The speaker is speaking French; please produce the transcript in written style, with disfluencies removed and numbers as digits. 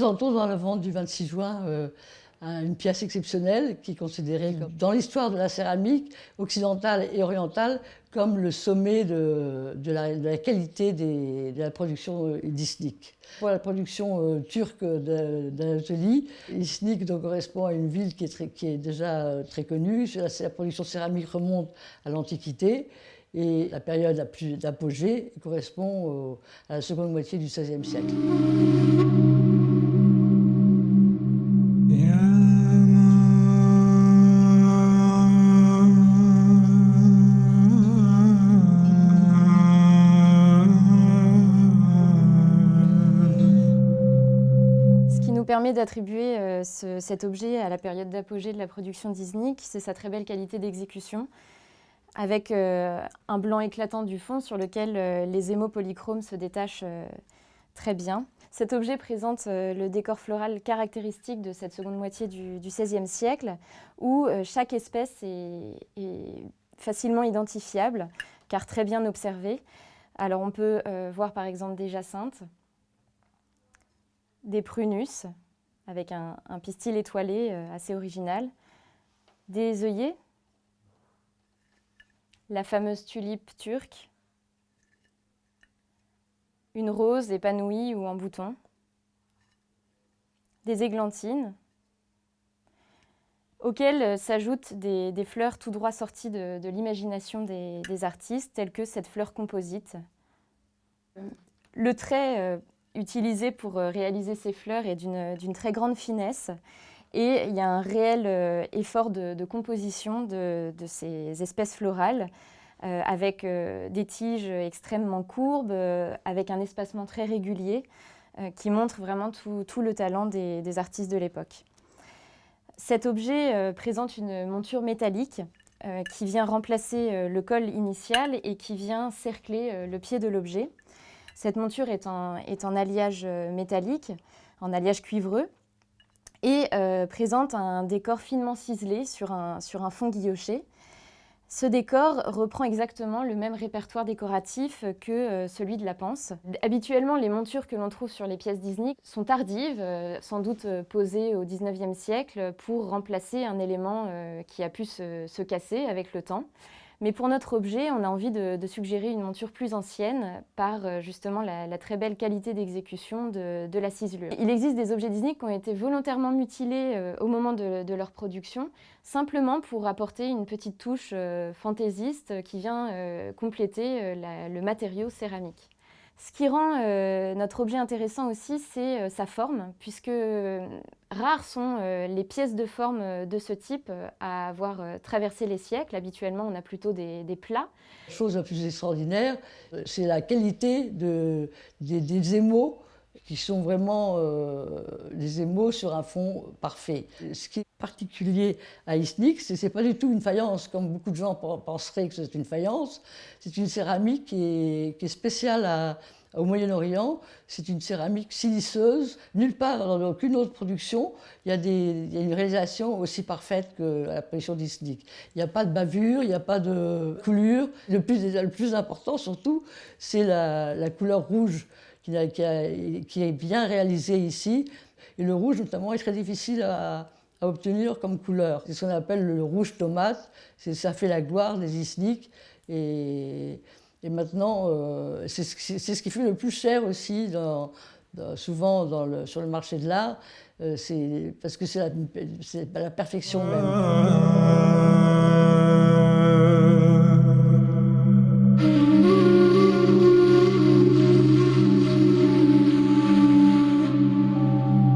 présentons dans la vente du 26 juin une pièce exceptionnelle qui est considérée dans l'histoire de la céramique occidentale et orientale comme le sommet de la qualité de la production d'Iznik. Pour la production turque d'Anatolie, Iznik correspond à une ville qui est déjà très connue. La production céramique remonte à l'Antiquité et la période la plus d'apogée correspond à la seconde moitié du XVIe siècle. Permet d'attribuer cet objet à la période d'apogée de la production d'Iznik, c'est sa très belle qualité d'exécution, avec un blanc éclatant du fond sur lequel les émaux polychromes se détachent très bien. Cet objet présente le décor floral caractéristique de cette seconde moitié du XVIe siècle, où chaque espèce est facilement identifiable, car très bien observée. Alors on peut voir par exemple des jacinthes, des prunus, avec un pistil étoilé assez original, des œillets, la fameuse tulipe turque, une rose épanouie ou en bouton, des églantines, auxquelles s'ajoutent des fleurs tout droit sorties de l'imagination des artistes, telles que cette fleur composite. Le trait utilisé pour réaliser ces fleurs est d'une très grande finesse et il y a un réel effort de composition de ces espèces florales avec des tiges extrêmement courbes, avec un espacement très régulier qui montre vraiment tout le talent des artistes de l'époque. Cet objet présente une monture métallique qui vient remplacer le col initial et qui vient cercler le pied de l'objet. Cette monture est en alliage métallique, en alliage cuivreux, et présente un décor finement ciselé sur un fond guilloché. Ce décor reprend exactement le même répertoire décoratif que celui de la panse. Habituellement, les montures que l'on trouve sur les pièces d'Iznik sont tardives, sans doute posées au XIXe siècle pour remplacer un élément qui a pu se casser avec le temps. Mais pour notre objet, on a envie de suggérer une monture plus ancienne par justement la très belle qualité d'exécution de la ciselure. Il existe des objets d'Iznik qui ont été volontairement mutilés au moment de leur production, simplement pour apporter une petite touche fantaisiste qui vient compléter le matériau céramique. Ce qui rend notre objet intéressant aussi, c'est sa forme, puisque rares sont les pièces de forme de ce type à avoir traversé les siècles. Habituellement, on a plutôt des plats. La chose la plus extraordinaire, c'est la qualité des émaux, qui sont vraiment des émaux sur un fond parfait. Ce qui est particulier à Iznik, ce n'est pas du tout une faïence, comme beaucoup de gens penseraient que c'est une faïence. C'est une céramique qui est spéciale au Moyen-Orient. C'est une céramique siliceuse. Nulle part dans aucune autre production, il y a une réalisation aussi parfaite que la production d'Iznik. Il n'y a pas de bavure, il n'y a pas de coulure. Le plus important surtout, c'est la couleur rouge qui est bien réalisée ici. Et le rouge notamment est très difficile à obtenir comme couleur. C'est ce qu'on appelle le rouge tomate. Ça fait la gloire des Iznik. Et maintenant, c'est ce qui fait le plus cher aussi, souvent sur le marché de l'art, parce que c'est la perfection même.